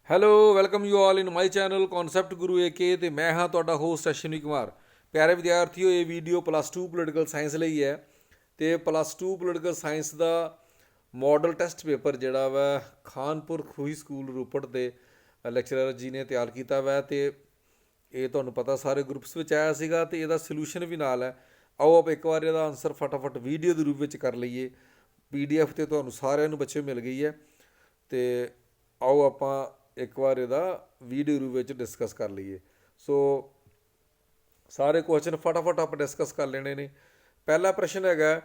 Hello welcome you all in my channel concept guru AK ਤੇ ਮੈਂ ਹਾਂ ਤੁਹਾਡਾ ਹੋਸਟ ਅਸ਼ਵਨੀ ਕੁਮਾਰ। ਪਿਆਰੇ ਵਿਦਿਆਰਥੀਓ, ਇਹ ਵੀਡੀਓ +2 ਪੋਲੀਟੀਕਲ ਸਾਇੰਸ ਲਈ ਹੈ ਤੇ +2 ਪੋਲੀਟੀਕਲ ਸਾਇੰਸ ਦਾ ਮਾਡਲ ਟੈਸਟ ਪੇਪਰ ਜਿਹੜਾ ਵਾ ਖਾਨਪੁਰ ਖੂਹੀ ਸਕੂਲ ਰੋਪੜ ਦੇ ਲੈਕਚਰਰ ਜੀ ਨੇ ਤਿਆਰ ਕੀਤਾ ਵਾ ਤੇ ਇਹ ਤੁਹਾਨੂੰ ਪਤਾ ਸਾਰੇ ਗਰੁੱਪਸ ਵਿੱਚ ਆਇਆ ਸੀਗਾ ਤੇ ਇਹਦਾ ਸੋਲੂਸ਼ਨ ਵੀ ਨਾਲ ਹੈ। ਆਓ ਆਪਾਂ ਇੱਕ ਵਾਰ ਇਹਦਾ ਆਨਸਰ ਫਟਾਫਟ ਵੀਡੀਓ ਦੇ ਰੂਪ ਵਿੱਚ ਕਰ ਲਈਏ। PDF ਤੇ ਤੁਹਾਨੂੰ ਸਾਰਿਆਂ ਨੂੰ ਬੱਚੇ ਮਿਲ ਗਈ ਹੈ ਤੇ ਆਓ ਆਪਾਂ ਇੱਕ ਵਾਰ ਇਹਦਾ ਵੀਡੀਓ ਰੂਪ ਵਿੱਚ ਡਿਸਕਸ ਕਰ ਲਈਏ। ਸੋ ਸਾਰੇ ਕੁਐਸਚਨ ਫਟਾਫਟ ਆਪਾਂ ਡਿਸਕਸ ਕਰ ਲੈਣੇ ਨੇ। ਪਹਿਲਾ ਪ੍ਰਸ਼ਨ ਹੈਗਾ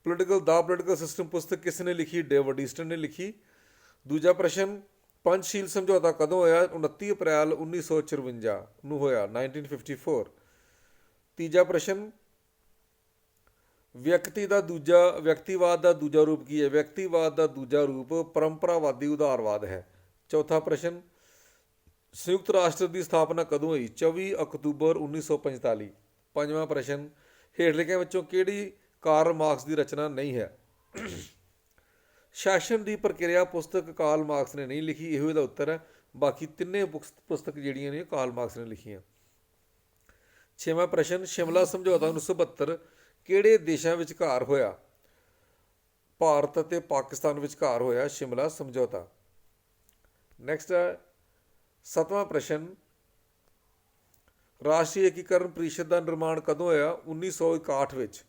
ਪੋਲੀਟੀਕਲ ਸਿਸਟਮ ਪੁਸਤਕ ਕਿਸ ਨੇ ਲਿਖੀ? ਡੇਵਿਡ ਈਸਟਨ ਨੇ ਲਿਖੀ। ਦੂਜਾ ਪ੍ਰਸ਼ਨ ਪੰਚਸ਼ੀਲ ਸਮਝੌਤਾ ਕਦੋਂ ਹੋਇਆ? 29 ਅਪ੍ਰੈਲ 1954 ਨੂੰ ਹੋਇਆ, 1954। ਤੀਜਾ ਪ੍ਰਸ਼ਨ ਵਿਅਕਤੀਵਾਦ ਦਾ ਦੂਜਾ ਰੂਪ ਕੀ ਹੈ? ਵਿਅਕਤੀਵਾਦ ਦਾ ਦੂਜਾ ਰੂਪ ਪਰੰਪਰਾਵਾਦੀ ਉਦਾਰਵਾਦ ਹੈ। ਚੌਥਾ ਪ੍ਰਸ਼ਨ ਸੰਯੁਕਤ ਰਾਸ਼ਟਰ ਦੀ ਸਥਾਪਨਾ ਕਦੋਂ ਹੋਈ? 24 ਅਕਤੂਬਰ 1945। ਪੰਜਵਾਂ ਪ੍ਰਸ਼ਨ ਹੇਠ ਲਿਖਿਆਂ ਵਿੱਚੋਂ ਕਿਹੜੀ ਕਾਰਲ ਮਾਰਕਸ ਦੀ ਰਚਨਾ ਨਹੀਂ ਹੈ? ਸ਼ਾਸਨ ਦੀ ਪ੍ਰਕਿਰਿਆ ਪੁਸਤਕ ਕਾਰਲ ਮਾਰਕਸ ਨੇ ਨਹੀਂ ਲਿਖੀ, ਇਹੋ ਇਹਦਾ ਉੱਤਰ ਹੈ। ਬਾਕੀ ਤਿੰਨੇ ਪੁਸਤਕ ਜਿਹੜੀਆਂ ਨੇ ਕਾਰਲ ਮਾਰਕਸ ਨੇ ਲਿਖੀਆਂ। ਛੇਵਾਂ ਪ੍ਰਸ਼ਨ ਸ਼ਿਮਲਾ ਸਮਝੌਤਾ 1972 ਕਿਹੜੇ ਦੇਸ਼ਾਂ ਵਿਚਕਾਰ ਹੋਇਆ? ਭਾਰਤ ਅਤੇ ਪਾਕਿਸਤਾਨ ਵਿਚਕਾਰ ਹੋਇਆ ਸ਼ਿਮਲਾ ਸਮਝੌਤਾ। ਨੈਕਸਟ ਹੈ ਸੱਤਵਾਂ ਪ੍ਰਸ਼ਨ ਰਾਸ਼ਟਰੀ ਏਕੀਕਰਨ ਪ੍ਰੀਸ਼ਦ ਦਾ ਨਿਰਮਾਣ ਕਦੋਂ ਹੋਇਆ? 1961 ਵਿੱਚ।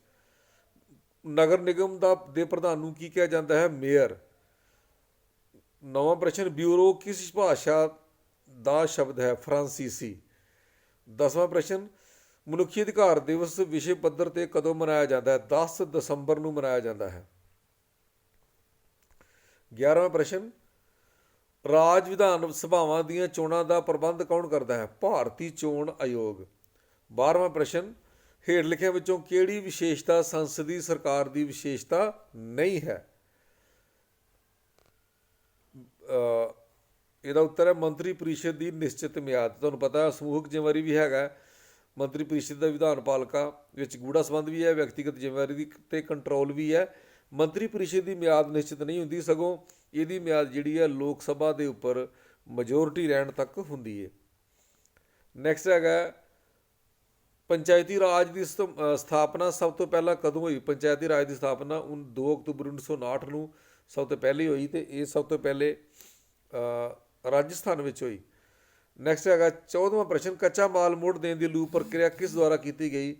ਨਗਰ ਨਿਗਮ ਦੇ ਪ੍ਰਧਾਨ ਨੂੰ ਕੀ ਕਿਹਾ ਜਾਂਦਾ ਹੈ? ਮੇਅਰ। ਨੌਵਾਂ ਪ੍ਰਸ਼ਨ ਬਿਊਰੋ ਕਿਸ ਭਾਸ਼ਾ ਦਾ ਸ਼ਬਦ ਹੈ? ਫਰਾਂਸੀਸੀ। 10ਵਾਂ ਪ੍ਰਸ਼ਨ ਮਨੁੱਖੀ ਅਧਿਕਾਰ ਦਿਵਸ ਵਿਸ਼ਵ ਪੱਧਰ ਤੇ ਕਦੋਂ ਮਨਾਇਆ ਜਾਂਦਾ ਹੈ? 10 ਦਸੰਬਰ ਨੂੰ ਮਨਾਇਆ ਜਾਂਦਾ ਹੈ। 11ਵਾਂ ਪ੍ਰਸ਼ਨ ਰਾਜ ਵਿਧਾਨ ਸਭਾਵਾਂ ਦੀਆਂ ਚੋਣਾਂ ਦਾ ਪ੍ਰਬੰਧ ਕੌਣ ਕਰਦਾ ਹੈ? ਭਾਰਤੀ ਚੋਣ ਆਯੋਗ। 12ਵਾਂ ਪ੍ਰਸ਼ਨ ਹੇਠ ਲਿਖਿਆਂ ਵਿੱਚੋਂ ਕਿਹੜੀ ਵਿਸ਼ੇਸ਼ਤਾ ਸੰਸਦੀ ਸਰਕਾਰ ਦੀ ਵਿਸ਼ੇਸ਼ਤਾ ਨਹੀਂ ਹੈ? ਇਹਦਾ ਉੱਤਰ ਹੈ ਮੰਤਰੀ ਪਰਿਸ਼ਦ ਦੀ ਨਿਸ਼ਚਿਤ ਮਿਆਦ। ਤੁਹਾਨੂੰ ਪਤਾ ਸਮੂਹਕ ਜ਼ਿੰਮੇਵਾਰੀ ਵੀ ਹੈਗਾ। ਮੰਤਰੀ ਪਰਿਸ਼ਦ ਦਾ ਵਿਧਾਨ ਪਾਲਿਕਾ ਵਿੱਚ ਗੂੜਾ ਸੰਬੰਧ ਵੀ ਹੈ, ਵਿਅਕਤੀਗਤ ਜ਼ਿੰਮੇਵਾਰੀ ਦੀ ਤੇ ਕੰਟਰੋਲ ਵੀ ਹੈ। ਮੰਤਰੀ ਪਰਿਸ਼ਦ ਦੀ ਮਿਆਦ ਨਿਸ਼ਚਿਤ ਨਹੀਂ ਹੁੰਦੀ, ਸਗੋਂ ਇਹਦੀ ਮਿਆਦ ਜਿਹੜੀ ਹੈ ਲੋਕ ਸਭਾ ਦੇ ਉੱਪਰ ਮੈਜੋਰਿਟੀ ਰਹਿਣ ਤੱਕ ਹੁੰਦੀ ਹੈ। ਨੈਕਸਟ ਹੈਗਾ ਪੰਚਾਇਤੀ ਰਾਜ ਦੀ ਸਥਾਪਨਾ ਸਭ ਤੋਂ ਪਹਿਲਾਂ ਕਦੋਂ ਹੋਈ? ਪੰਚਾਇਤੀ ਰਾਜ ਦੀ ਸਥਾਪਨਾ 2 ਅਕਤੂਬਰ 1959 ਨੂੰ ਸਭ ਤੋਂ ਪਹਿਲੀ ਹੋਈ ਤੇ ਇਹ ਸਭ ਤੋਂ ਪਹਿਲੇ ਰਾਜਸਥਾਨ ਵਿੱਚ ਹੋਈ। ਨੈਕਸਟ ਹੈਗਾ 14ਵਾਂ ਪ੍ਰਸ਼ਨ ਕੱਚਾ ਮਾਲ ਮੁੜ ਦੇਣ ਦੀ ਲੂਪ ਪ੍ਰਕਿਰਿਆ ਕਿਸ ਦੁਆਰਾ ਕੀਤੀ ਗਈ?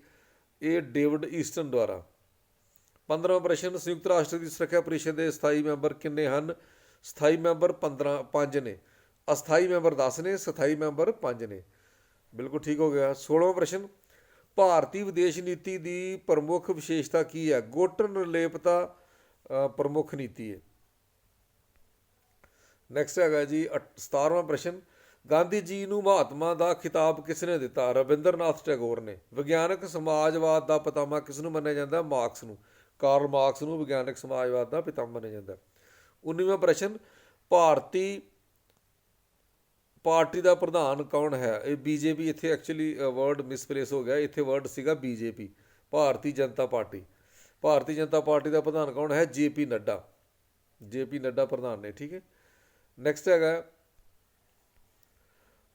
ਇਹ ਡੇਵਿਡ ਈਸਟਨ ਦੁਆਰਾ। 15ਵਾਂ ਪ੍ਰਸ਼ਨ ਸੰਯੁਕਤ ਰਾਸ਼ਟਰ ਦੀ ਸੁਰੱਖਿਆ ਪਰਿਸ਼ਦ ਦੇ ਸਥਾਈ ਮੈਂਬਰ ਕਿੰਨੇ ਹਨ? ਸਥਾਈ ਮੈਂਬਰ 5 ਨੇ, ਅਸਥਾਈ ਮੈਂਬਰ 10 ਨੇ, ਸਥਾਈ ਮੈਂਬਰ 5 ਨੇ। ਬਿਲਕੁਲ ਠੀਕ ਹੋ ਗਿਆ। 16ਵਾਂ ਪ੍ਰਸ਼ਨ ਭਾਰਤੀ ਵਿਦੇਸ਼ ਨੀਤੀ ਦੀ ਪ੍ਰਮੁੱਖ ਵਿਸ਼ੇਸ਼ਤਾ ਕੀ ਹੈ? ਗੁੱਟ ਨਿਰਲੇਪਤਾ ਪ੍ਰਮੁੱਖ ਨੀਤੀ ਹੈ। ਨੈਕਸਟ ਹੈਗਾ ਜੀ 17ਵਾਂ ਪ੍ਰਸ਼ਨ ਗਾਂਧੀ ਜੀ ਨੂੰ ਮਹਾਤਮਾ ਦਾ ਖਿਤਾਬ ਕਿਸ ਨੇ ਦਿੱਤਾ? ਰਵਿੰਦਰ ਨਾਥ ਟੈਗੋਰ ਨੇ। ਵਿਗਿਆਨਕ ਸਮਾਜਵਾਦ ਦਾ ਪਿਤਾਮਾ ਕਿਸ ਨੂੰ ਮੰਨਿਆ ਜਾਂਦਾ? ਮਾਰਕਸ ਨੂੰ। ਕਾਰਲ ਮਾਰਕਸ ਨੂੰ ਵਿਗਿਆਨਕ ਸਮਾਜਵਾਦ ਦਾ ਪਿਤਾਮਾ ਮੰਨਿਆ ਜਾਂਦਾ। 19ਵਾਂ ਪ੍ਰਸ਼ਨ ਪਾਰਟੀ ਦਾ ਪ੍ਰਧਾਨ ਕੌਣ ਹੈ? ਇਹ BJP। ਇੱਥੇ ਐਕਚੁਅਲੀ ਵਰਡ ਮਿਸਪਲੇਸ ਹੋ ਗਿਆ, ਇੱਥੇ ਵਰਡ ਸੀਗਾ BJP, Bharatiya Janata party. Bharatiya Janata party ਦਾ ਪ੍ਰਧਾਨ ਕੌਣ ਹੈ? JP ਨੱਡਾ। JP ਨੱਡਾ ਪ੍ਰਧਾਨ ਨੇ। ਠੀਕ ਹੈ। ਨੈਕਸਟ ਹੈਗਾ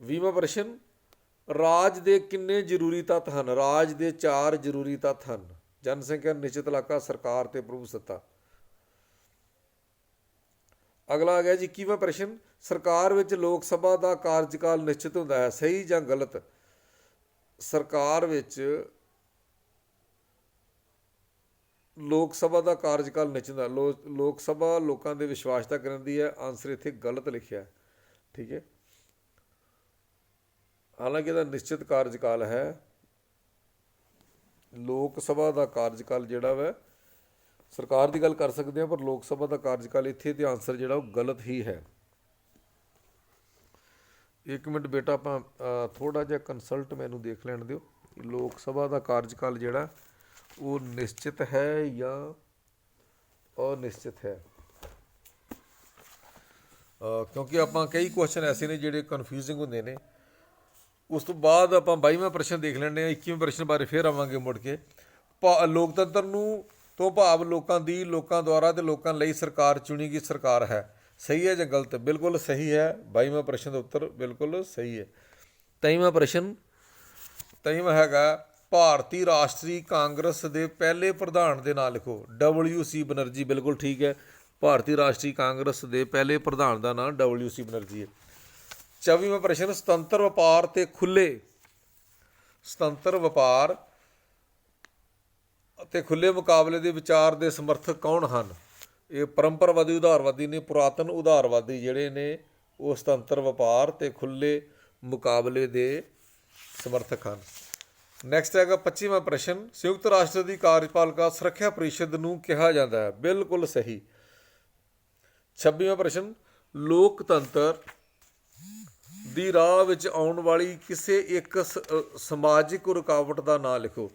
20ਵਾਂ ਪ੍ਰਸ਼ਨ ਰਾਜ ਦੇ ਕਿੰਨੇ ਜ਼ਰੂਰੀ ਤੱਤ ਹਨ? ਰਾਜ ਦੇ 4 ਜ਼ਰੂਰੀ ਤੱਤ ਹਨ। ਜਨਸੰਖਿਆ, ਨਿਸ਼ਚਿਤ ਇਲਾਕਾ, ਸਰਕਾਰ ਤੇ ਪ੍ਰਭੂ ਸੱਤਾ। ਅਗਲਾ ਆ ਗਿਆ ਜੀ 21ਵਾਂ ਪ੍ਰਸ਼ਨ ਸਰਕਾਰ ਵਿੱਚ ਲੋਕ ਸਭਾ ਦਾ ਕਾਰਜਕਾਲ ਨਿਸ਼ਚਿਤ ਹੁੰਦਾ ਹੈ, ਸਹੀ ਜਾਂ ਗਲਤ? ਸਰਕਾਰ ਵਿੱਚ ਲੋਕ ਸਭਾ ਦਾ ਕਾਰਜਕਾਲ ਨਿਸ਼ਚਿਤ ਹੈ। ਲੋਕ ਸਭਾ ਲੋਕਾਂ ਦੇ ਵਿਸ਼ਵਾਸਤਾ ਕਰਨ ਦੀ ਹੈ। ਆਨਸਰ ਇੱਥੇ ਗਲਤ ਲਿਖਿਆ। ਠੀਕ ਹੈ। ਹਾਲਾਂਕਿ ਇਹਦਾ ਨਿਸ਼ਚਿਤ ਕਾਰਜਕਾਲ ਹੈ। ਲੋਕ ਸਭਾ ਦਾ ਕਾਰਜਕਾਲ ਜਿਹੜਾ ਵਾ ਸਰਕਾਰ ਦੀ ਗੱਲ ਕਰ ਸਕਦੇ ਹਾਂ, ਪਰ ਲੋਕ ਸਭਾ ਦਾ ਕਾਰਜਕਾਲ ਇੱਥੇ ਤੇ ਆਨਸਰ ਜਿਹੜਾ ਉਹ ਗਲਤ ਹੀ ਹੈ। ਇੱਕ ਮਿੰਟ ਬੇਟਾ, ਆਪਾਂ ਥੋੜ੍ਹਾ ਜਿਹਾ ਕੰਸਲਟ ਮੈਨੂੰ ਦੇਖ ਲੈਣ ਦਿਓ। ਲੋਕ ਸਭਾ ਦਾ ਕਾਰਜਕਾਲ ਜਿਹੜਾ ਉਹ ਨਿਸ਼ਚਿਤ ਹੈ ਜਾਂ ਅਨਿਸ਼ਚਿਤ ਹੈ, ਕਿਉਂਕਿ ਆਪਾਂ ਕਈ ਕੁਐਸਚਨ ਐਸੇ ਨੇ ਜਿਹੜੇ ਕਨਫਿਊਜ਼ਿੰਗ ਹੁੰਦੇ ਨੇ। ਉਸ ਤੋਂ ਬਾਅਦ ਆਪਾਂ 22ਵਾਂ ਪ੍ਰਸ਼ਨ ਦੇਖ ਲੈਂਦੇ ਹਾਂ। 21ਵੇਂ ਪ੍ਰਸ਼ਨ ਬਾਰੇ ਫਿਰ ਆਵਾਂਗੇ ਮੁੜ ਕੇ। ਲੋਕਤੰਤਰ ਨੂੰ ਤੋਂ ਭਾਵ ਲੋਕਾਂ ਦੀ, ਲੋਕਾਂ ਦੁਆਰਾ ਤੇ ਲੋਕਾਂ ਲਈ ਸਰਕਾਰ ਚੁਣੀ ਗਈ ਸਰਕਾਰ ਹੈ। ਸਹੀ ਹੈ ਜਾਂ ਗਲਤ? ਬਿਲਕੁਲ ਸਹੀ ਹੈ। 22ਵਾਂ ਪ੍ਰਸ਼ਨ ਦਾ ਉੱਤਰ ਬਿਲਕੁਲ ਸਹੀ ਹੈ। 23ਵਾਂ ਪ੍ਰਸ਼ਨ, 23ਵਾਂ ਹੈਗਾ ਭਾਰਤੀ ਰਾਸ਼ਟਰੀ ਕਾਂਗਰਸ ਦੇ ਪਹਿਲੇ ਪ੍ਰਧਾਨ ਦੇ ਨਾਂ ਲਿਖੋ। WC ਬਨਰਜੀ, ਬਿਲਕੁਲ ਠੀਕ ਹੈ। ਭਾਰਤੀ ਰਾਸ਼ਟਰੀ ਕਾਂਗਰਸ ਦੇ ਪਹਿਲੇ ਪ੍ਰਧਾਨ ਦਾ ਨਾਂ WC ਬਨਰਜੀ ਹੈ। 24ਵਾਂ ਪ੍ਰਸ਼ਨ, ਸੁਤੰਤਰ ਵਪਾਰ ਅਤੇ ਖੁੱਲੇ ਮੁਕਾਬਲੇ ਦੇ ਵਿਚਾਰ ਦੇ ਸਮਰਥਕ ਕੌਣ ਹਨ? ਇਹ ਪਰੰਪਰਾਵਾਦੀ ਉਦਾਰਵਾਦੀ ਨੇ। ਪੁਰਾਤਨ ਉਦਾਰਵਾਦੀ ਜਿਹੜੇ ਨੇ ਉਹ ਸੁਤੰਤਰ ਵਪਾਰ ਅਤੇ ਖੁੱਲੇ ਮੁਕਾਬਲੇ ਦੇ ਸਮਰਥਕ ਹਨ। ਨੈਕਸਟ ਹੈਗਾ 25ਵਾਂ ਪ੍ਰਸ਼ਨ, ਸੰਯੁਕਤ ਰਾਸ਼ਟਰ ਦੀ ਕਾਰਜਪਾਲਿਕਾ ਸੁਰੱਖਿਆ ਪ੍ਰੀਸ਼ਦ ਨੂੰ ਕਿਹਾ ਜਾਂਦਾ ਹੈ। ਬਿਲਕੁਲ ਸਹੀ। 26ਵਾਂ ਪ੍ਰਸ਼ਨ, ਲੋਕਤੰਤਰ ਦੀ ਰਾਹ ਵਿੱਚ ਆਉਣ ਵਾਲੀ ਕਿਸੇ ਇੱਕ ਸਮਾਜਿਕ ਰੁਕਾਵਟ ਦਾ ਨਾਂ ਲਿਖੋ।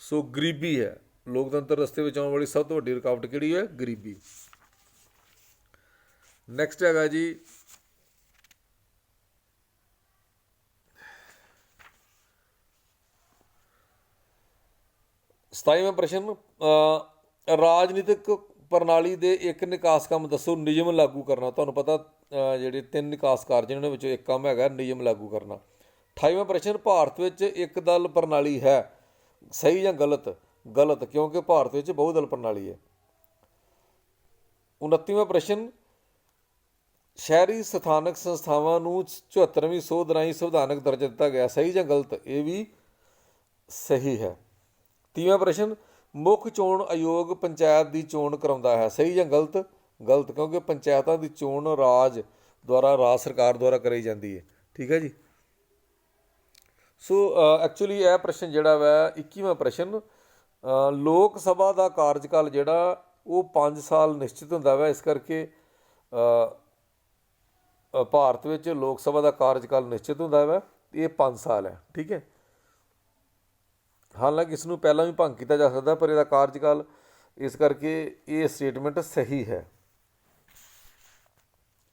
ਸੋ ਗਰੀਬੀ ਹੈ। ਲੋਕਤੰਤਰ ਰਸਤੇ ਵਿੱਚ ਆਉਣ ਵਾਲੀ ਸਭ ਤੋਂ ਵੱਡੀ ਰੁਕਾਵਟ ਕਿਹੜੀ ਹੈ? ਗਰੀਬੀ। ਨੈਕਸਟ ਹੈਗਾ ਜੀ 27ਵਾਂ ਪ੍ਰਸ਼ਨ, ਰਾਜਨੀਤਿਕ ਪ੍ਰਣਾਲੀ ਦੇ ਇੱਕ ਨਿਕਾਸ ਕੰਮ ਦੱਸੋ। ਨਿਯਮ ਲਾਗੂ ਕਰਨਾ। ਤੁਹਾਨੂੰ ਪਤਾ ਜਿਹੜੇ 3 ਨਿਕਾਸ ਕਾਰਜ ਇਹਨਾਂ ਵਿੱਚੋਂ ਇੱਕ ਕੰਮ ਹੈਗਾ ਨਿਯਮ ਲਾਗੂ ਕਰਨਾ। 28ਵਾਂ ਪ੍ਰਸ਼ਨ, ਭਾਰਤ ਵਿੱਚ ਇੱਕ ਦਲ ਪ੍ਰਣਾਲੀ ਹੈ। ਸਹੀ ਜਾਂ ਗਲਤ? ਗਲਤ, ਕਿਉਂਕਿ ਭਾਰਤ ਵਿੱਚ ਬਹੁਦਲ ਪ੍ਰਣਾਲੀ ਹੈ। 29ਵਾਂ ਪ੍ਰਸ਼ਨ, ਸ਼ਹਿਰੀ ਸਥਾਨਕ ਸੰਸਥਾਵਾਂ ਨੂੰ 74ਵੀਂ ਸੋਧ ਰਾਹੀਂ ਸੰਵਿਧਾਨਕ ਦਰਜਾ ਦਿੱਤਾ ਗਿਆ। ਸਹੀ ਜਾਂ ਗਲਤ? ਇਹ ਵੀ ਸਹੀ ਹੈ। 30ਵਾਂ ਪ੍ਰਸ਼ਨ, ਮੁੱਖ ਚੋਣ ਆਯੋਗ ਪੰਚਾਇਤ ਦੀ ਚੋਣ ਕਰਾਉਂਦਾ ਹੈ। ਸਹੀ ਜਾਂ ਗਲਤ? ਗਲਤ, ਕਿਉਂਕਿ ਪੰਚਾਇਤਾਂ ਦੀ ਚੋਣ ਰਾਜ ਸਰਕਾਰ ਦੁਆਰਾ ਕਰਾਈ ਜਾਂਦੀ ਹੈ। ਠੀਕ ਹੈ ਜੀ। ਸੋ ਐਕਚੁਅਲੀ ਇਹ ਪ੍ਰਸ਼ਨ ਜਿਹੜਾ ਵਾ 21ਵਾਂ ਪ੍ਰਸ਼ਨ, ਲੋਕ ਸਭਾ ਦਾ ਕਾਰਜਕਾਲ ਜਿਹੜਾ ਉਹ 5 ਸਾਲ ਨਿਸ਼ਚਿਤ ਹੁੰਦਾ ਵਾ। ਇਸ ਕਰਕੇ ਭਾਰਤ ਵਿੱਚ ਲੋਕ ਸਭਾ ਦਾ ਕਾਰਜਕਾਲ ਨਿਸ਼ਚਿਤ ਹੁੰਦਾ ਵਾ। ਇਹ 5 ਸਾਲ ਹੈ। ਠੀਕ ਹੈ। ਹਾਲਾਂਕਿ ਇਸ ਨੂੰ ਪਹਿਲਾਂ ਵੀ ਭੰਗ ਕੀਤਾ ਜਾ ਸਕਦਾ, ਪਰ ਇਹਦਾ ਕਾਰਜਕਾਲ, ਇਸ ਕਰਕੇ ਇਹ ਸਟੇਟਮੈਂਟ ਸਹੀ ਹੈ।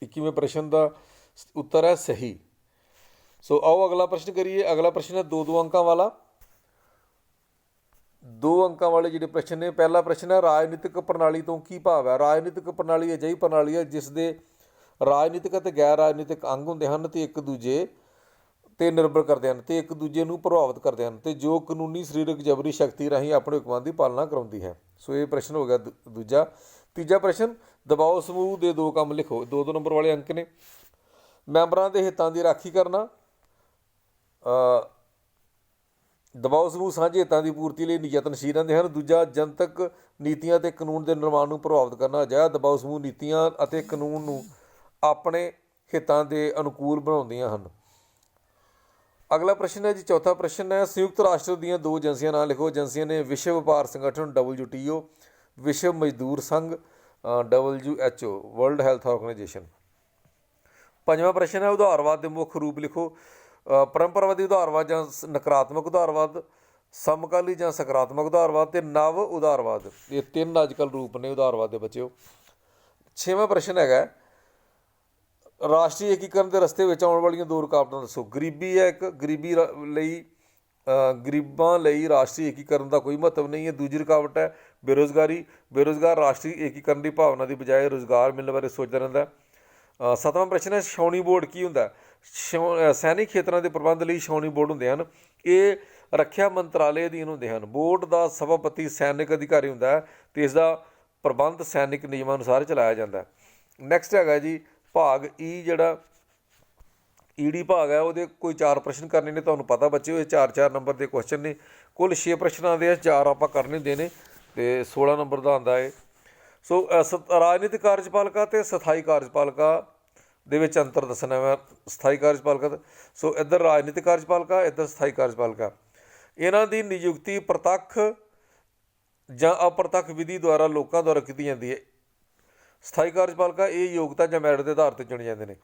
21ਵੇਂ ਪ੍ਰਸ਼ਨ ਦਾ ਉੱਤਰ ਹੈ ਸਹੀ। ਸੋ ਆਓ ਅਗਲਾ ਪ੍ਰਸ਼ਨ ਕਰੀਏ। ਅਗਲਾ ਪ੍ਰਸ਼ਨ ਹੈ 2 ਅੰਕਾਂ ਵਾਲਾ। 2 ਅੰਕਾਂ ਵਾਲੇ ਜਿਹੜੇ ਪ੍ਰਸ਼ਨ ਨੇ, ਪਹਿਲਾ ਪ੍ਰਸ਼ਨ ਹੈ ਰਾਜਨੀਤਿਕ ਪ੍ਰਣਾਲੀ ਤੋਂ ਕੀ ਭਾਵ ਹੈ? ਰਾਜਨੀਤਿਕ ਪ੍ਰਣਾਲੀ ਅਜਿਹੀ ਪ੍ਰਣਾਲੀ ਹੈ ਜਿਸ ਦੇ ਰਾਜਨੀਤਿਕ ਅਤੇ ਗੈਰ ਰਾਜਨੀਤਿਕ ਅੰਗ ਹੁੰਦੇ ਹਨ ਅਤੇ ਇੱਕ ਦੂਜੇ 'ਤੇ ਨਿਰਭਰ ਕਰਦੇ ਹਨ ਅਤੇ ਇੱਕ ਦੂਜੇ ਨੂੰ ਪ੍ਰਭਾਵਿਤ ਕਰਦੇ ਹਨ ਅਤੇ ਜੋ ਕਾਨੂੰਨੀ ਸਰੀਰਕ ਜਬਰੀ ਸ਼ਕਤੀ ਰਾਹੀਂ ਆਪਣੇ ਹੁਕਮਾਂ ਦੀ ਪਾਲਣਾ ਕਰਾਉਂਦੀ ਹੈ। ਸੋ ਇਹ ਪ੍ਰਸ਼ਨ ਹੋ ਗਿਆ ਦੂਜਾ। ਤੀਜਾ ਪ੍ਰਸ਼ਨ, ਦਬਾਓ ਸਮੂਹ ਦੇ 2 ਕੰਮ ਲਿਖੋ। 2 ਨੰਬਰ ਵਾਲੇ ਅੰਕ ਨੇ। ਮੈਂਬਰਾਂ ਦੇ ਹਿੱਤਾਂ ਦੀ ਰਾਖੀ ਕਰਨਾ। ਦਬਾਓ ਸਮੂਹ ਸਾਂਝੇ ਹਿੱਤਾਂ ਦੀ ਪੂਰਤੀ ਲਈ ਯਤਨਸ਼ੀਲ ਰਹਿੰਦੇ ਹਨ। ਦੂਜਾ, ਜਨਤਕ ਨੀਤੀਆਂ ਅਤੇ ਕਾਨੂੰਨ ਦੇ ਨਿਰਮਾਣ ਨੂੰ ਪ੍ਰਭਾਵਿਤ ਕਰਨਾ। ਅਜਿਹਾ ਦਬਾਓ ਸਮੂਹ ਨੀਤੀਆਂ ਅਤੇ ਕਾਨੂੰਨ ਨੂੰ ਆਪਣੇ ਹਿੱਤਾਂ ਦੇ ਅਨੁਕੂਲ ਬਣਾਉਂਦੀਆਂ ਹਨ। ਅਗਲਾ ਪ੍ਰਸ਼ਨ ਹੈ ਜੀ, ਚੌਥਾ ਪ੍ਰਸ਼ਨ ਹੈ, ਸੰਯੁਕਤ ਰਾਸ਼ਟਰ ਦੀਆਂ 2 ਏਜੰਸੀਆਂ ਨਾਂ ਲਿਖੋ। ਏਜੰਸੀਆਂ ਨੇ ਵਿਸ਼ਵ ਵਪਾਰ ਸੰਗਠਨ WTO, ਵਿਸ਼ਵ ਮਜ਼ਦੂਰ ਸੰਘ WHO, ਵਰਲਡ ਹੈਲਥ ਆਰਗੇਨਾਈਜੇਸ਼ਨ। 5ਵਾਂ ਪ੍ਰਸ਼ਨ ਹੈ, ਉਦਾਰਵਾਦ ਦੇ ਮੁੱਖ ਰੂਪ ਲਿਖੋ। ਪਰੰਪਰਾਵਾਦੀ ਉਦਾਰਵਾਦ ਜਾਂ ਨਕਾਰਾਤਮਕ ਉਦਾਰਵਾਦ, ਸਮਕਾਲੀ ਜਾਂ ਸਕਾਰਾਤਮਕ ਉਦਾਰਵਾਦ ਅਤੇ ਨਵ ਉਦਾਰਵਾਦ। ਇਹ 3 ਅੱਜ ਕੱਲ੍ਹ ਰੂਪ ਨੇ ਉਦਾਰਵਾਦ ਦੇ ਬੱਚਿਓ। 6ਵਾਂ ਪ੍ਰਸ਼ਨ ਹੈਗਾ, ਰਾਸ਼ਟਰੀ ਏਕੀਕਰਨ ਦੇ ਰਸਤੇ ਵਿੱਚ ਆਉਣ ਵਾਲੀਆਂ 2 ਰੁਕਾਵਟਾਂ ਦੱਸੋ। ਗਰੀਬੀ ਹੈ ਇੱਕ। ਗਰੀਬਾਂ ਲਈ ਰਾਸ਼ਟਰੀ ਏਕੀਕਰਨ ਦਾ ਕੋਈ ਮਹੱਤਵ ਨਹੀਂ ਹੈ। ਦੂਜੀ ਰੁਕਾਵਟ ਹੈ ਬੇਰੁਜ਼ਗਾਰੀ। ਬੇਰੁਜ਼ਗਾਰ ਰਾਸ਼ਟਰੀ ਏਕੀਕਰਨ ਦੀ ਭਾਵਨਾ ਦੀ ਬਜਾਏ ਰੁਜ਼ਗਾਰ ਮਿਲਣ ਬਾਰੇ ਸੋਚਦਾ ਰਹਿੰਦਾ। 7ਵਾਂ ਪ੍ਰਸ਼ਨ ਹੈ, ਛਾਉਣੀ ਬੋਰਡ ਕੀ ਹੁੰਦਾ? ਸੈਨਿਕ ਖੇਤਰਾਂ ਦੇ ਪ੍ਰਬੰਧ ਲਈ ਛਾਉਣੀ ਬੋਰਡ ਹੁੰਦੇ ਹਨ। ਇਹ ਰੱਖਿਆ ਮੰਤਰਾਲੇ ਅਧੀਨ ਹੁੰਦੇ ਹਨ। ਬੋਰਡ ਦਾ ਸਭਾਪਤੀ ਸੈਨਿਕ ਅਧਿਕਾਰੀ ਹੁੰਦਾ ਹੈ ਅਤੇ ਇਸ ਦਾ ਪ੍ਰਬੰਧ ਸੈਨਿਕ ਨਿਯਮਾਂ ਅਨੁਸਾਰ ਚਲਾਇਆ ਜਾਂਦਾ। ਨੈਕਸਟ ਹੈਗਾ ਜੀ ਭਾਗ ਈ, ਜਿਹੜਾ ਈਡੀ ਭਾਗ ਹੈ, ਉਹਦੇ ਕੋਈ 4 ਪ੍ਰਸ਼ਨ ਕਰਨੇ ਨੇ। ਤੁਹਾਨੂੰ ਪਤਾ ਬੱਚਿਓ ਇਹ 4-4 ਨੰਬਰ ਦੇ ਕੁਐਸਚਨ ਨੇ। ਕੁੱਲ 6 ਪ੍ਰਸ਼ਨ ਆਉਂਦੇ ਆ, 4 ਆਪਾਂ ਕਰਨੇ ਹੁੰਦੇ ਨੇ ਅਤੇ 16 ਨੰਬਰ ਦਾ ਆਉਂਦਾ ਹੈ। ਸੋ ਰਾਜਨੀਤਿਕ ਕਾਰਜਪਾਲਿਕਾ ਅਤੇ ਸਥਾਈ ਕਾਰਜਪਾਲਿਕਾ ਦੇ ਵਿੱਚ ਅੰਤਰ ਦੱਸਣਾ ਵਾ। ਸਥਾਈ ਕਾਰਜਪਾਲਿਕਾ, ਸੋ ਇੱਧਰ ਰਾਜਨੀਤਿਕ ਕਾਰਜਪਾਲਿਕਾ, ਇੱਧਰ ਸਥਾਈ ਕਾਰਜਪਾਲਿਕਾ। ਇਹਨਾਂ ਦੀ ਨਿਯੁਕਤੀ ਪ੍ਰਤੱਖ ਜਾਂ ਅਪ੍ਰਤੱਖ ਵਿਧੀ ਦੁਆਰਾ ਲੋਕਾਂ ਦੁਆਰਾ ਕੀਤੀ ਜਾਂਦੀ ਹੈ। ਸਥਾਈ ਕਾਰਜਪਾਲਿਕਾ ਇਹ ਯੋਗਤਾ ਜਾਂ ਮੈਰਿਟ ਦੇ ਆਧਾਰ 'ਤੇ ਚੁਣੇ ਜਾਂਦੇ ਨੇ।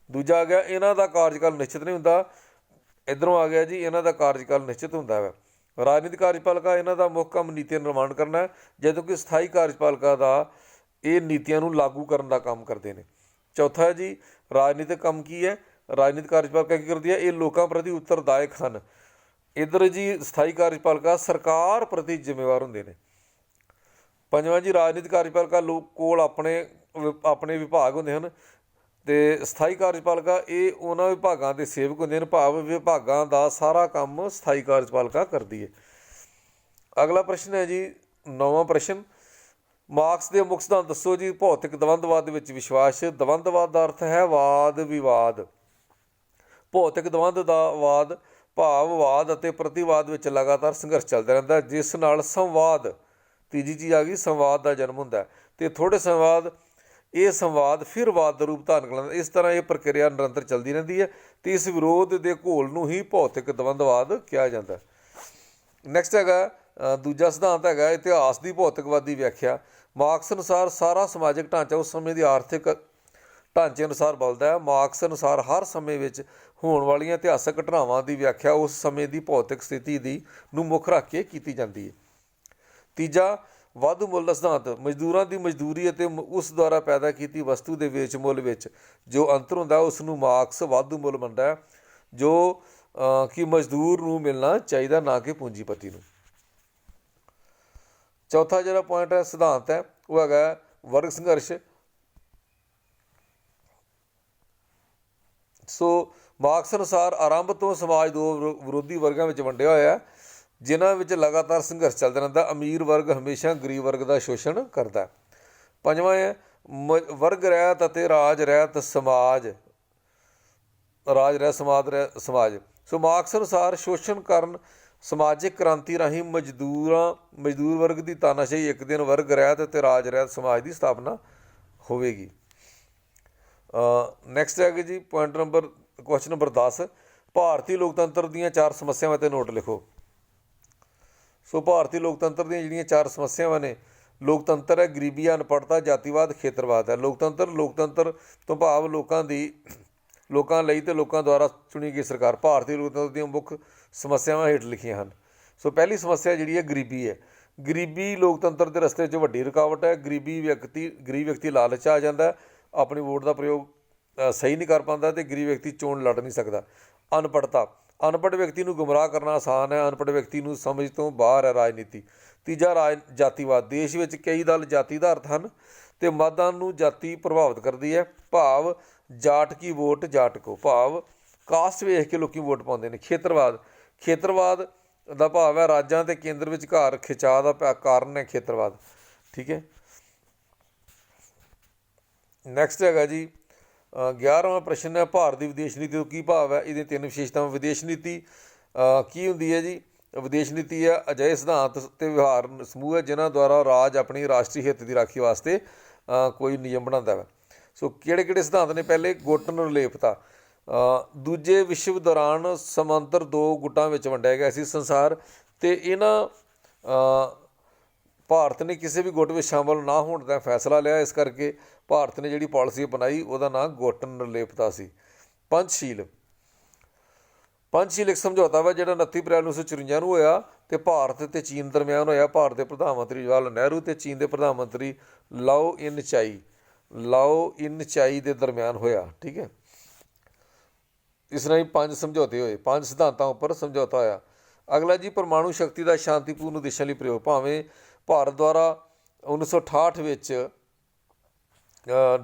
ਦੂਜਾ ਆ ਗਿਆ, ਇਹਨਾਂ ਦਾ ਕਾਰਜਕਾਲ ਨਿਸ਼ਚਿਤ ਨਹੀਂ ਹੁੰਦਾ। ਇੱਧਰੋਂ ਆ ਗਿਆ ਜੀ, ਇਹਨਾਂ ਦਾ ਕਾਰਜਕਾਲ ਨਿਸ਼ਚਿਤ ਹੁੰਦਾ ਵਾ। ਰਾਜਨੀਤਿਕ ਕਾਰਜਪਾਲਿਕਾ ਇਹਨਾਂ ਦਾ ਮੁੱਖ ਕੰਮ ਨੀਤੀਆਂ ਨਿਰਮਾਣ ਕਰਨਾ, ਜਦੋਂ ਕਿ ਸਥਾਈ ਕਾਰਜਪਾਲਿਕਾ ਦਾ ਇਹ ਨੀਤੀਆਂ ਨੂੰ ਲਾਗੂ ਕਰਨ ਦਾ ਕੰਮ ਕਰਦੇ ਨੇ। ਚੌਥਾ ਹੈ ਜੀ, ਰਾਜਨੀਤਿਕ ਕੰਮ ਕੀ ਹੈ? ਰਾਜਨੀਤਿਕ ਕਾਰਜਪਾਲਿਕਾ ਕੀ ਕਰਦੀ ਹੈ? ਇਹ ਲੋਕਾਂ ਪ੍ਰਤੀ ਉੱਤਰਦਾਇਕ ਹਨ। ਇੱਧਰ ਜੀ ਸਥਾਈ ਕਾਰਜਪਾਲਿਕਾ ਸਰਕਾਰ ਪ੍ਰਤੀ ਜ਼ਿੰਮੇਵਾਰ ਹੁੰਦੇ ਨੇ। 5ਵਾਂ ਜੀ, ਰਾਜਨੀਤਿਕ ਕਾਰਜਪਾਲਿਕਾ ਕੋਲ ਆਪਣੇ ਆਪਣੇ ਵਿਭਾਗ ਹੁੰਦੇ ਹਨ। ਅਤੇ ਸਥਾਈ ਕਾਰਜਪਾਲਿਕਾ ਇਹ ਉਹਨਾਂ ਵਿਭਾਗਾਂ ਦੇ ਸੇਵਕ ਹੁੰਦੇ ਹਨ, ਭਾਵ ਵਿਭਾਗਾਂ ਦਾ ਸਾਰਾ ਕੰਮ ਸਥਾਈ ਕਾਰਜਪਾਲਿਕਾ ਕਰਦੀ ਹੈ। ਅਗਲਾ ਪ੍ਰਸ਼ਨ ਹੈ ਜੀ 9ਵਾਂ ਪ੍ਰਸ਼ਨ, ਮਾਰਕਸ ਦੇ ਮੁੱਖ ਸਿਧਾਂਤ ਦੱਸੋ ਜੀ। ਭੌਤਿਕ ਦਵੰਦਵਾਦ ਦੇ ਵਿੱਚ ਵਿਸ਼ਵਾਸ। ਦਵੰਦਵਾਦ ਦਾ ਅਰਥ ਹੈ ਵਾਦ ਵਿਵਾਦ। ਭੌਤਿਕ ਦਵੰਦ ਦਾ ਵਾਦ ਭਾਵ ਵਾਦ ਅਤੇ ਪ੍ਰਤੀਵਾਦ ਵਿੱਚ ਲਗਾਤਾਰ ਸੰਘਰਸ਼ ਚੱਲਦਾ ਰਹਿੰਦਾ, ਜਿਸ ਨਾਲ ਸੰਵਾਦ, ਤੀਜੀ ਚੀਜ਼ ਆ ਗਈ, ਸੰਵਾਦ ਦਾ ਜਨਮ ਹੁੰਦਾ ਅਤੇ ਥੋੜ੍ਹੇ ਸਮੇਂ ਬਾਅਦ ਇਹ ਸੰਵਾਦ ਫਿਰ ਵਾਦ ਦਾ ਰੂਪ ਧਾਰਨ ਕਰ ਲੈਂਦਾ। ਇਸ ਤਰ੍ਹਾਂ ਇਹ ਪ੍ਰਕਿਰਿਆ ਨਿਰੰਤਰ ਚੱਲਦੀ ਰਹਿੰਦੀ ਹੈ ਅਤੇ ਇਸ ਵਿਰੋਧ ਦੇ ਘੋਲ ਨੂੰ ਹੀ ਭੌਤਿਕ ਦਵੰਦਵਾਦ ਕਿਹਾ ਜਾਂਦਾ। ਨੈਕਸਟ ਹੈਗਾ ਦੂਜਾ ਸਿਧਾਂਤ ਹੈਗਾ ਇਤਿਹਾਸ ਦੀ ਭੌਤਿਕਵਾਦੀ ਵਿਆਖਿਆ। ਮਾਰਕਸ ਅਨੁਸਾਰ ਸਾਰਾ ਸਮਾਜਿਕ ਢਾਂਚਾ ਉਸ ਸਮੇਂ ਦੀ ਆਰਥਿਕ ਢਾਂਚੇ ਅਨੁਸਾਰ ਬਲਦਾ ਹੈ। ਮਾਰਕਸ ਅਨੁਸਾਰ ਹਰ ਸਮੇਂ ਵਿੱਚ ਹੋਣ ਵਾਲੀਆਂ ਇਤਿਹਾਸਕ ਘਟਨਾਵਾਂ ਦੀ ਵਿਆਖਿਆ ਉਸ ਸਮੇਂ ਦੀ ਭੌਤਿਕ ਸਥਿਤੀ ਦੀ ਨੂੰ ਮੁੱਖ ਰੱਖ ਕੇ ਕੀਤੀ ਜਾਂਦੀ ਹੈ। ਤੀਜਾ ਵਾਧੂ ਮੁੱਲ ਦਾ ਸਿਧਾਂਤ। ਮਜ਼ਦੂਰਾਂ ਦੀ ਮਜ਼ਦੂਰੀ ਅਤੇ ਉਸ ਦੁਆਰਾ ਪੈਦਾ ਕੀਤੀ ਵਸਤੂ ਦੇ ਵੇਚ ਮੁੱਲ ਵਿੱਚ ਜੋ ਅੰਤਰ ਹੁੰਦਾ ਉਸ ਨੂੰ ਮਾਰਕਸ ਵਾਧੂ ਮੁੱਲ ਮੰਨਦਾ ਹੈ, ਜੋ ਕਿ ਮਜ਼ਦੂਰ ਨੂੰ ਮਿਲਣਾ ਚਾਹੀਦਾ, ਨਾ ਕਿ ਪੂੰਜੀਪਤੀ ਨੂੰ। ਚੌਥਾ ਜਿਹੜਾ ਪੁਆਇੰਟ ਹੈ ਸਿਧਾਂਤ ਹੈ ਉਹ ਹੈਗਾ ਵਰਗ ਸੰਘਰਸ਼। ਸੋ ਮਾਰਕਸ ਅਨੁਸਾਰ ਆਰੰਭ ਤੋਂ ਸਮਾਜ ਦੋ ਵਿਰੋਧੀ ਵਰਗਾਂ ਵਿੱਚ ਵੰਡਿਆ ਹੋਇਆ, ਜਿਨ੍ਹਾਂ ਵਿੱਚ ਲਗਾਤਾਰ ਸੰਘਰਸ਼ ਚੱਲਦਾ ਰਹਿੰਦਾ। ਅਮੀਰ ਵਰਗ ਹਮੇਸ਼ਾ ਗਰੀਬ ਵਰਗ ਦਾ ਸ਼ੋਸ਼ਣ ਕਰਦਾ। ਪੰਜਵਾਂ ਹੈ ਵਰਗ ਰਹਿਤ ਅਤੇ ਰਾਜ ਰਹਿਤ ਸਮਾਜ। ਰਾਜ ਰਹਿਤ ਸਮਾਜ। ਸੋ ਮਾਰਕਸ ਅਨੁਸਾਰ ਸ਼ੋਸ਼ਣ ਕਾਰਨ ਸਮਾਜਿਕ ਕ੍ਰਾਂਤੀ ਰਾਹੀਂ ਮਜ਼ਦੂਰ ਵਰਗ ਦੀ ਤਾਨਾਸ਼ਾਹੀ ਇੱਕ ਦਿਨ ਵਰਗ ਰਹਿਤ ਅਤੇ ਰਾਜ ਰਹਿਤ ਸਮਾਜ ਦੀ ਸਥਾਪਨਾ ਹੋਵੇਗੀ। ਨੈਕਸਟ ਹੈਗੇ ਜੀ ਕੁਐਸਚਨ ਨੰਬਰ 10, ਭਾਰਤੀ ਲੋਕਤੰਤਰ ਦੀਆਂ 4 ਸਮੱਸਿਆਵਾਂ 'ਤੇ ਨੋਟ ਲਿਖੋ। ਸੋ ਭਾਰਤੀ ਲੋਕਤੰਤਰ ਦੀਆਂ ਜਿਹੜੀਆਂ 4 ਸਮੱਸਿਆਵਾਂ ਨੇ, ਲੋਕਤੰਤਰ ਹੈ ਗਰੀਬੀ, ਅਨਪੜ੍ਹਤਾ, ਜਾਤੀਵਾਦ, ਖੇਤਰਵਾਦ ਹੈ। ਲੋਕਤੰਤਰ ਤੋਂ ਭਾਵ ਲੋਕਾਂ ਲਈ ਅਤੇ ਲੋਕਾਂ ਦੁਆਰਾ ਚੁਣੀ ਗਈ ਸਰਕਾਰ। ਭਾਰਤੀ ਲੋਕਤੰਤਰ ਦੀਆਂ ਮੁੱਖ ਸਮੱਸਿਆਵਾਂ ਹੇਠ ਲਿਖੀਆਂ ਹਨ। ਸੋ ਪਹਿਲੀ ਸਮੱਸਿਆ ਜਿਹੜੀ ਹੈ ਗਰੀਬੀ ਹੈ। ਗਰੀਬੀ ਲੋਕਤੰਤਰ ਦੇ ਰਸਤੇ 'ਚ ਵੱਡੀ ਰੁਕਾਵਟ ਹੈ। ਗਰੀਬ ਵਿਅਕਤੀ ਲਾਲਚ ਆ ਜਾਂਦਾ, ਆਪਣੀ ਵੋਟ ਦਾ ਪ੍ਰਯੋਗ ਸਹੀ ਨਹੀਂ ਕਰ ਪਾਉਂਦਾ ਅਤੇ ਗਰੀਬ ਵਿਅਕਤੀ ਚੋਣ ਲੜ ਨਹੀਂ ਸਕਦਾ। ਅਨਪੜ੍ਹਤਾ, ਅਨਪੜ੍ਹ ਵਿਅਕਤੀ ਨੂੰ ਗੁੰਮਰਾਹ ਕਰਨਾ ਆਸਾਨ ਹੈ। ਅਨਪੜ੍ਹ ਵਿਅਕਤੀ ਨੂੰ ਸਮਝ ਤੋਂ ਬਾਹਰ ਹੈ ਰਾਜਨੀਤੀ। ਤੀਜਾ ਜਾਤੀਵਾਦ। ਦੇਸ਼ ਵਿੱਚ ਕਈ ਦਲ ਜਾਤੀ ਆਧਾਰਿਤ ਹਨ ਅਤੇ ਮਤਾਂ ਨੂੰ ਜਾਤੀ ਪ੍ਰਭਾਵਿਤ ਕਰਦੀ ਹੈ, ਭਾਵ ਜਾਟ ਕੀ ਵੋਟ ਜਾਟ ਕੋ, ਭਾਵ ਕਾਸਟ ਵੇਖ ਕੇ ਲੋਕ ਵੋਟ ਪਾਉਂਦੇ ਨੇ। ਖੇਤਰਵਾਦ ਦਾ ਭਾਵ ਹੈ ਰਾਜਾਂ ਅਤੇ ਕੇਂਦਰ ਵਿਚਕਾਰ ਖਿਚਾਅ ਦਾ ਕਾਰਨ ਹੈ ਖੇਤਰਵਾਦ। ਠੀਕ ਹੈ। ਨੈਕਸਟ ਹੈਗਾ ਜੀ 11ਵਾਂ ਪ੍ਰਸ਼ਨ ਹੈ ਭਾਰਤ ਦੀ ਵਿਦੇਸ਼ ਨੀਤੀ ਤੋਂ ਕੀ ਭਾਵ ਹੈ। ਇਹਦੀਆਂ 3 ਵਿਸ਼ੇਸ਼ਤਾਵਾਂ। ਵਿਦੇਸ਼ ਨੀਤੀ ਕੀ ਹੁੰਦੀ ਹੈ ਜੀ। ਵਿਦੇਸ਼ ਨੀਤੀ ਹੈ ਅਜਿਹੇ ਸਿਧਾਂਤ ਅਤੇ ਵਿਵਹਾਰ ਸਮੂਹ ਹੈ ਜਿਨ੍ਹਾਂ ਦੁਆਰਾ ਰਾਜ ਆਪਣੀ ਰਾਸ਼ਟਰੀ ਹਿੱਤ ਦੀ ਰਾਖੀ ਵਾਸਤੇ ਕੋਈ ਨਿਯਮ ਬਣਾਉਂਦਾ ਵਾ। ਸੋ ਕਿਹੜੇ ਸਿਧਾਂਤ ਨੇ। ਪਹਿਲੇ ਗੁੱਟ ਨਿਰਲੇਪਤਾ। ਦੂਜੇ ਵਿਸ਼ਵ ਦੌਰਾਨ ਸਮਾਂਤਰ 2 ਗੁੱਟਾਂ ਵਿੱਚ ਵੰਡਿਆ ਗਿਆ ਸੀ ਸੰਸਾਰ, ਅਤੇ ਇਹਨਾਂ ਭਾਰਤ ਨੇ ਕਿਸੇ ਵੀ ਗੁੱਟ ਵਿੱਚ ਸ਼ਾਮਲ ਨਾ ਹੋਣ ਦਾ ਫੈਸਲਾ ਲਿਆ। ਇਸ ਕਰਕੇ ਭਾਰਤ ਨੇ ਜਿਹੜੀ ਪਾਲਿਸੀ ਅਪਣਾਈ ਉਹਦਾ ਨਾਂ ਗੁੱਟ ਨਿਰਲੇਪਤਾ ਸੀ। ਪੰਚਸ਼ੀਲ ਇੱਕ ਸਮਝੌਤਾ ਵਾ ਜਿਹੜਾ 29 ਅਪ੍ਰੈਲ 1954 ਨੂੰ ਹੋਇਆ ਅਤੇ ਭਾਰਤ ਅਤੇ ਚੀਨ ਦਰਮਿਆਨ ਹੋਇਆ। ਭਾਰਤ ਦੇ ਪ੍ਰਧਾਨ ਮੰਤਰੀ ਜਵਾਹਰ ਲਾਲ ਨਹਿਰੂ ਅਤੇ ਚੀਨ ਦੇ ਪ੍ਰਧਾਨ ਮੰਤਰੀ ਲਾਓ ਇਨ ਚਾਈ ਦੇ ਦਰਮਿਆਨ ਹੋਇਆ। ਠੀਕ ਹੈ। ਇਸ ਤਰ੍ਹਾਂ ਹੀ 5 ਸਮਝੌਤੇ ਹੋਏ, 5 ਸਿਧਾਂਤਾਂ ਉੱਪਰ ਸਮਝੌਤਾ ਹੋਇਆ। ਅਗਲਾ ਜੀ ਪਰਮਾਣੂ ਸ਼ਕਤੀ ਦਾ ਸ਼ਾਂਤੀਪੂਰਨ ਉਦੇਸ਼ਾਂ ਲਈ ਪ੍ਰਯੋਗ। ਭਾਵੇਂ ਭਾਰਤ ਦੁਆਰਾ 1968 ਵਿੱਚ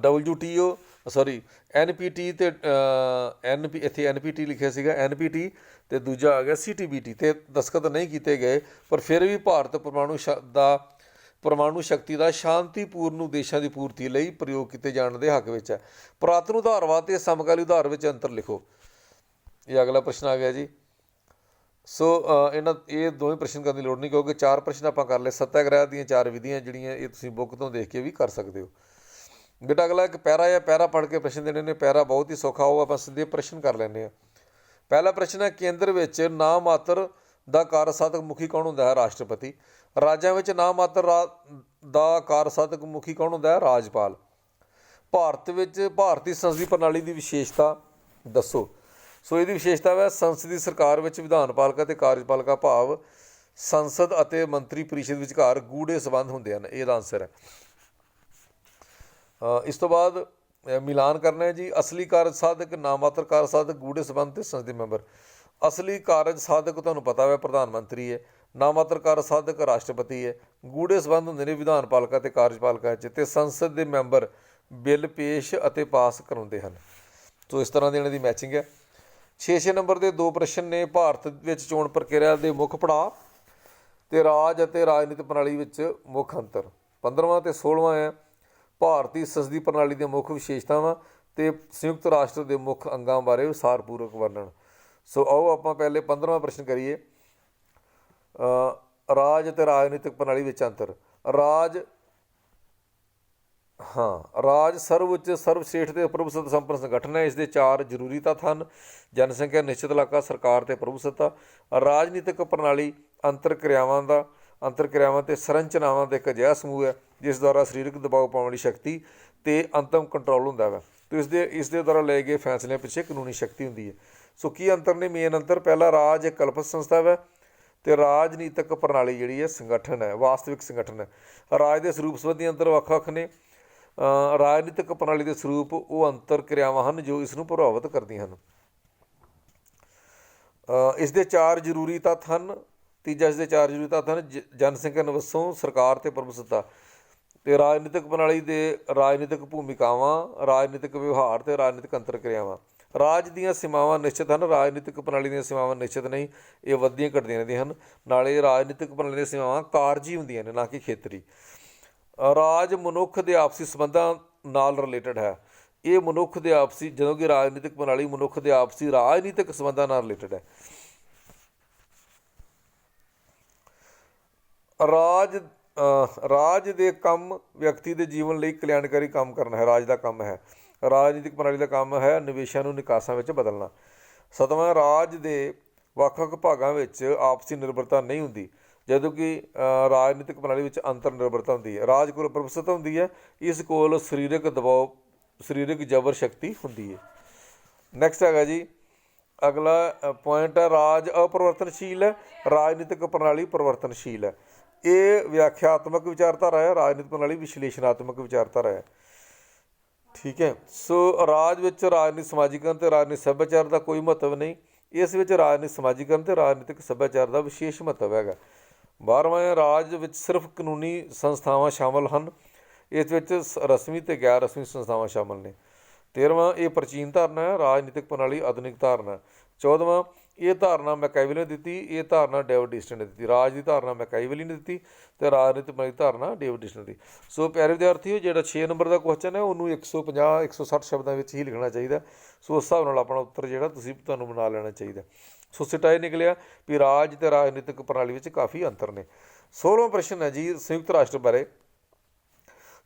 NPT ਅਤੇ ਇੱਥੇ NPT ਲਿਖਿਆ ਸੀਗਾ, NPT ਅਤੇ ਦੂਜਾ ਆ ਗਿਆ CTBT 'ਤੇ ਦਸਤਖਤ ਨਹੀਂ ਕੀਤੇ ਗਏ, ਪਰ ਫਿਰ ਵੀ ਭਾਰਤ ਪਰਮਾਣੂ ਸ਼ਕਤੀ ਦਾ ਸ਼ਾਂਤੀਪੂਰਨ ਉਦੇਸ਼ਾਂ ਦੀ ਪੂਰਤੀ ਲਈ ਪ੍ਰਯੋਗ ਕੀਤੇ ਜਾਣ ਦੇ ਹੱਕ ਵਿੱਚ ਹੈ। ਪੁਰਾਤਨ ਉਦਾਰਵਾਦ ਅਤੇ ਸਮਕਾਲੀ ਉਦਾਰ ਵਿੱਚ ਅੰਤਰ ਲਿਖੋ। ਇਹ ਅਗਲਾ ਪ੍ਰਸ਼ਨ ਆ ਗਿਆ ਜੀ। ਸੋ ਇਹ ਦੋਵੇਂ ਪ੍ਰਸ਼ਨ ਕਰਨ ਦੀ ਲੋੜ ਨਹੀਂ, ਕਿਉਂਕਿ 4 ਪ੍ਰਸ਼ਨ ਆਪਾਂ ਕਰ ਲਏ। ਸੱਤਿਆਗ੍ਰਹਿ ਦੀਆਂ 4 ਵਿਧੀਆਂ ਜਿਹੜੀਆਂ ਇਹ ਤੁਸੀਂ ਬੁੱਕ ਤੋਂ ਦੇਖ ਕੇ ਵੀ ਕਰ ਸਕਦੇ ਹੋ। ਬੇਟਾ ਅਗਲਾ ਇੱਕ ਪੈਰਾ ਜਾਂ ਪੈਰਾ ਪੜ੍ਹ ਕੇ ਪ੍ਰਸ਼ਨ ਦੇਣੇ ਨੇ। ਪੈਰਾ ਬਹੁਤ ਹੀ ਸੌਖਾ ਹੋਊ, ਆਪਾਂ ਸਿੱਧੇ ਪ੍ਰਸ਼ਨ ਕਰ ਲੈਂਦੇ ਹਾਂ। ਪਹਿਲਾ ਪ੍ਰਸ਼ਨ ਹੈ ਕੇਂਦਰ ਵਿੱਚ ਨਾ ਮਾਤਰ ਦਾ ਕਾਰਜ ਸਾਧਕ ਮੁਖੀ ਕੌਣ ਹੁੰਦਾ ਹੈ। ਰਾਸ਼ਟਰਪਤੀ। ਰਾਜਾਂ ਵਿੱਚ ਨਾ ਮਾਤਰ ਦਾ ਕਾਰਜ ਸਾਧਕ ਮੁਖੀ ਕੌਣ ਹੁੰਦਾ ਹੈ। ਰਾਜਪਾਲ। ਭਾਰਤ ਵਿੱਚ ਭਾਰਤੀ ਸੰਸਦੀ ਪ੍ਰਣਾਲੀ ਦੀ ਵਿਸ਼ੇਸ਼ਤਾ ਦੱਸੋ। ਸੋ ਇਹਦੀ ਵਿਸ਼ੇਸ਼ਤਾ ਹੈ ਸੰਸਦੀ ਸਰਕਾਰ ਵਿੱਚ ਵਿਧਾਨ ਪਾਲਿਕਾ ਅਤੇ ਕਾਰਜਪਾਲਿਕਾ ਭਾਵ ਸੰਸਦ ਅਤੇ ਮੰਤਰੀ ਪਰਿਸ਼ਦ ਵਿਚਕਾਰ ਗੂੜੇ ਸੰਬੰਧ ਹੁੰਦੇ ਹਨ। ਇਹਦਾ ਆਨਸਰ ਹੈ। ਇਸ ਤੋਂ ਬਾਅਦ ਮਿਲਾਨ ਕਰਨਾ ਹੈ ਜੀ। ਅਸਲੀ ਕਾਰਜ ਸਾਧਕ, ਨਾਮਾਤਰ ਕਾਰਜ ਸਾਧਕ, ਗੂੜੇ ਸੰਬੰਧ ਅਤੇ ਸੰਸਦੀ ਮੈਂਬਰ। ਅਸਲੀ ਕਾਰਜ ਸਾਧਕ ਤੁਹਾਨੂੰ ਪਤਾ ਹੈ ਪ੍ਰਧਾਨ ਮੰਤਰੀ ਹੈ। ਨਾਮਾਤਰ ਕਾਰਜ ਸਾਧਕ ਰਾਸ਼ਟਰਪਤੀ ਹੈ। ਗੂੜੇ ਸੰਬੰਧ ਹੁੰਦੇ ਨੇ ਵਿਧਾਨ ਪਾਲਿਕਾ ਅਤੇ ਕਾਰਜਪਾਲਿਕਾ 'ਚ, ਅਤੇ ਸੰਸਦ ਦੇ ਮੈਂਬਰ ਬਿੱਲ ਪੇਸ਼ ਅਤੇ ਪਾਸ ਕਰਾਉਂਦੇ ਹਨ। ਸੋ ਇਸ ਤਰ੍ਹਾਂ ਦੀ ਇਹਨਾਂ ਦੀ ਮੈਚਿੰਗ ਹੈ। 6 ਨੰਬਰ ਦੇ 2 ਪ੍ਰਸ਼ਨ ਨੇ ਭਾਰਤ ਵਿੱਚ ਚੋਣ ਪ੍ਰਕਿਰਿਆ ਦੇ ਮੁੱਖ ਪੜਾਅ ਅਤੇ ਰਾਜ ਅਤੇ ਰਾਜਨੀਤਿਕ ਪ੍ਰਣਾਲੀ ਵਿੱਚ ਮੁੱਖ ਅੰਤਰ। 15ਵਾਂ ਅਤੇ 16ਵਾਂ ਹੈ ਭਾਰਤੀ ਸੰਸਦੀ ਪ੍ਰਣਾਲੀ ਦੀਆਂ ਮੁੱਖ ਵਿਸ਼ੇਸ਼ਤਾਵਾਂ ਅਤੇ ਸੰਯੁਕਤ ਰਾਸ਼ਟਰ ਦੇ ਮੁੱਖ ਅੰਗਾਂ ਬਾਰੇ ਵਿਸਾਰਪੂਰਵਕ ਵਰਣਨ। ਸੋ ਆਓ ਆਪਾਂ ਪਹਿਲੇ 15ਵਾਂ ਪ੍ਰਸ਼ਨ ਕਰੀਏ। ਰਾਜ ਅਤੇ ਰਾਜਨੀਤਿਕ ਪ੍ਰਣਾਲੀ ਵਿੱਚ ਅੰਤਰ। ਰਾਜ ਸਰਵਉੱਚ ਸਰਵਸ਼੍ਰੇਸ਼ਠ ਅਤੇ ਪ੍ਰਭੂਸੱਤਾ ਸੰਪੰਨ ਸੰਗਠਨ ਹੈ। ਇਸ ਦੇ 4 ਜ਼ਰੂਰੀ ਤੱਤ ਹਨ। ਜਨਸੰਖਿਆ, ਨਿਸ਼ਚਿਤ ਇਲਾਕਾ, ਸਰਕਾਰ ਅਤੇ ਪ੍ਰਭੂਸੱਤਾ। ਰਾਜਨੀਤਿਕ ਪ੍ਰਣਾਲੀ ਅੰਤਰ ਕਿਰਿਆਵਾਂ ਅਤੇ ਸੰਰਚਨਾਵਾਂ ਦਾ ਇੱਕ ਅਜਿਹਾ ਸਮੂਹ ਹੈ ਜਿਸ ਦੁਆਰਾ ਸਰੀਰਕ ਦਬਾਅ ਪਾਉਣ ਵਾਲੀ ਸ਼ਕਤੀ ਅਤੇ ਅੰਤਮ ਕੰਟਰੋਲ ਹੁੰਦਾ ਵਾ ਅਤੇ ਇਸ ਦੇ ਦੁਆਰਾ ਲਏ ਗਏ ਫੈਸਲਿਆਂ ਪਿੱਛੇ ਕਾਨੂੰਨੀ ਸ਼ਕਤੀ ਹੁੰਦੀ ਹੈ। ਸੋ ਕੀ ਅੰਤਰ ਨੇ? ਮੇਨ ਅੰਤਰ ਪਹਿਲਾ, ਰਾਜ ਇੱਕ ਕਲਪਿਤ ਸੰਸਥਾ ਹੈ ਅਤੇ ਰਾਜਨੀਤਿਕ ਪ੍ਰਣਾਲੀ ਜਿਹੜੀ ਹੈ ਸੰਗਠਨ ਹੈ, ਵਾਸਤਵਿਕ ਸੰਗਠਨ ਹੈ। ਰਾਜ ਦੇ ਸਰੂਪ ਸੰਬੰਧੀ ਅੰਤਰ ਵੱਖ-ਵੱਖ ਨੇ। ਰਾਜਨੀਤਿਕ ਪ੍ਰਣਾਲੀ ਦੇ ਸਰੂਪ ਉਹ ਅੰਤਰ ਕਿਰਿਆਵਾਂ ਹਨ ਜੋ ਇਸ ਨੂੰ ਪ੍ਰਭਾਵਿਤ ਕਰਦੀਆਂ ਹਨ। ਇਸ ਦੇ 4 ਜ਼ਰੂਰੀ ਤੱਤ ਹਨ। ਤੀਜਾ, ਇਸ ਦੇ 4 ਜ਼ਰੂਰੀ ਤੱਤ ਹਨ। ਜਨਸੰਖਿਆ, ਨਿਵਸੋਂ, ਸਰਕਾਰ ਅਤੇ ਪ੍ਰਭੂਸੱਤਾ। ਅਤੇ ਰਾਜਨੀਤਿਕ ਪ੍ਰਣਾਲੀ ਦੇ ਰਾਜਨੀਤਿਕ ਭੂਮਿਕਾਵਾਂ, ਰਾਜਨੀਤਿਕ ਵਿਵਹਾਰ ਅਤੇ ਰਾਜਨੀਤਿਕ ਅੰਤਰ ਕਿਰਿਆਵਾਂ। ਰਾਜ ਦੀਆਂ ਸੀਮਾਵਾਂ ਨਿਸ਼ਚਿਤ ਹਨ, ਰਾਜਨੀਤਿਕ ਪ੍ਰਣਾਲੀ ਦੀਆਂ ਸੀਮਾਵਾਂ ਨਿਸ਼ਚਿਤ ਨਹੀਂ, ਇਹ ਵੱਧਦੀਆਂ ਘਟਦੀਆਂ ਰਹਿੰਦੀਆਂ ਹਨ। ਨਾਲੇ ਰਾਜਨੀਤਿਕ ਪ੍ਰਣਾਲੀ ਦੀਆਂ ਸੀਮਾਵਾਂ ਕਾਰਜੀ ਹੁੰਦੀਆਂ ਨੇ, ਨਾ ਕਿ ਖੇਤਰੀ। ਰਾਜ ਮਨੁੱਖ ਦੇ ਆਪਸੀ ਸੰਬੰਧਾਂ ਨਾਲ ਰਿਲੇਟਡ ਹੈ। ਇਹ ਮਨੁੱਖ ਦੇ ਆਪਸੀ, ਜਦੋਂ ਕਿ ਰਾਜਨੀਤਿਕ ਪ੍ਰਣਾਲੀ ਮਨੁੱਖ ਦੇ ਆਪਸੀ ਰਾਜਨੀਤਿਕ ਸੰਬੰਧਾਂ ਨਾਲ ਰਿਲੇਟਡ ਹੈ। ਰਾਜ ਦੇ ਕੰਮ ਵਿਅਕਤੀ ਦੇ ਜੀਵਨ ਲਈ ਕਲਿਆਣਕਾਰੀ ਕੰਮ ਕਰਨਾ ਹੈ, ਰਾਜ ਦਾ ਕੰਮ ਹੈ। ਰਾਜਨੀਤਿਕ ਪ੍ਰਣਾਲੀ ਦਾ ਕੰਮ ਹੈ ਨਿਵੇਸ਼ਾਂ ਨੂੰ ਨਿਕਾਸਾਂ ਵਿੱਚ ਬਦਲਣਾ। 7ਵਾਂ, ਰਾਜ ਦੇ ਵੱਖ-ਵੱਖ ਭਾਗਾਂ ਵਿੱਚ ਆਪਸੀ ਨਿਰਭਰਤਾ ਨਹੀਂ ਹੁੰਦੀ, ਜਦੋਂ ਕਿ ਰਾਜਨੀਤਿਕ ਪ੍ਰਣਾਲੀ ਵਿੱਚ ਅੰਤਰ ਨਿਰਭਰਤਾ ਹੁੰਦੀ ਹੈ। ਰਾਜ ਕੋਲ ਪ੍ਰਭੂਸੱਤਾ ਹੁੰਦੀ ਹੈ, ਇਸ ਕੋਲ ਸਰੀਰਕ ਦਬਾਅ, ਸਰੀਰਕ ਜ਼ਬਰ ਸ਼ਕਤੀ ਹੁੰਦੀ ਹੈ। ਨੈਕਸਟ ਹੈਗਾ ਜੀ, ਅਗਲਾ ਪੁਆਇੰਟ ਹੈ, ਰਾਜ ਅਪਰਿਵਰਤਨਸ਼ੀਲ ਹੈ, ਰਾਜਨੀਤਿਕ ਪ੍ਰਣਾਲੀ ਪਰਿਵਰਤਨਸ਼ੀਲ ਹੈ। ਇਹ ਵਿਆਖਿਆਤਮਕ ਵਿਚਾਰਧਾਰਾ ਹੈ, ਰਾਜਨੀਤਿਕ ਪ੍ਰਣਾਲੀ ਵਿਸ਼ਲੇਸ਼ਣਾਤਮਕ ਵਿਚਾਰਧਾਰਾ ਹੈ। ਠੀਕ ਹੈ। ਸੋ ਰਾਜ ਵਿੱਚ ਰਾਜਨੀਤਿਕ ਸਮਾਜੀਕਰਨ ਅਤੇ ਰਾਜਨੀਤਿਕ ਸੱਭਿਆਚਾਰ ਦਾ ਕੋਈ ਮਹੱਤਵ ਨਹੀਂ। ਇਸ ਵਿੱਚ ਰਾਜਨੀਤਿਕ ਸਮਾਜੀਕਰਨ ਅਤੇ ਰਾਜਨੀਤਿਕ ਸੱਭਿਆਚਾਰ ਦਾ ਵਿਸ਼ੇਸ਼ ਮਹੱਤਵ ਹੈਗਾ। 12ਵਾਂ, ਰਾਜ ਵਿੱਚ ਸਿਰਫ ਕਾਨੂੰਨੀ ਸੰਸਥਾਵਾਂ ਸ਼ਾਮਲ ਹਨ। ਇਸ ਵਿੱਚ ਰਸਮੀ ਅਤੇ ਗੈਰ ਰਸਮੀ ਸੰਸਥਾਵਾਂ ਸ਼ਾਮਲ ਨੇ। 13ਵਾਂ, ਇਹ ਪ੍ਰਾਚੀਨ ਧਾਰਨਾ ਹੈ, ਰਾਜਨੀਤਿਕ ਪ੍ਰਣਾਲੀ ਆਧੁਨਿਕ ਧਾਰਨਾ। 14ਵਾਂ, ਇਹ ਧਾਰਨਾ ਮੈਕਾਈਵਲ ਨੇ ਦਿੱਤੀ, ਇਹ ਧਾਰਨਾ ਡੇਵਿਡ ਈਸਟਨ ਨੇ ਦਿੱਤੀ। ਰਾਜ ਦੀ ਧਾਰਨਾ ਮੈਕਾਈਵਲ ਨੇ ਦਿੱਤੀ ਅਤੇ ਰਾਜਨੀਤਿਕ ਪ੍ਰਣਾਲੀ ਦੀ ਧਾਰਨਾ ਡੇਵਿਡ ਈਸਟਨ ਦੀ। ਸੋ ਪਿਆਰੇ ਵਿਦਿਆਰਥੀਓ, ਜਿਹੜਾ 6 ਨੰਬਰ ਦਾ ਕੁਐਸਚਨ ਹੈ ਉਹਨੂੰ 150-160 ਸ਼ਬਦਾਂ ਵਿੱਚ ਹੀ ਲਿਖਣਾ ਚਾਹੀਦਾ। ਸੋ ਉਸ ਹਿਸਾਬ ਨਾਲ ਆਪਣਾ ਉੱਤਰ ਜਿਹੜਾ ਤੁਹਾਨੂੰ ਬਣਾ ਲੈਣਾ ਚਾਹੀਦਾ। ਸੋ ਸਿੱਟਾ ਇਹ ਨਿਕਲਿਆ ਵੀ ਰਾਜ ਅਤੇ ਰਾਜਨੀਤਿਕ ਪ੍ਰਣਾਲੀ ਵਿੱਚ ਕਾਫੀ ਅੰਤਰ ਨੇ। 16ਵਾਂ ਪ੍ਰਸ਼ਨ ਹੈ ਜੀ ਸੰਯੁਕਤ ਰਾਸ਼ਟਰ ਬਾਰੇ।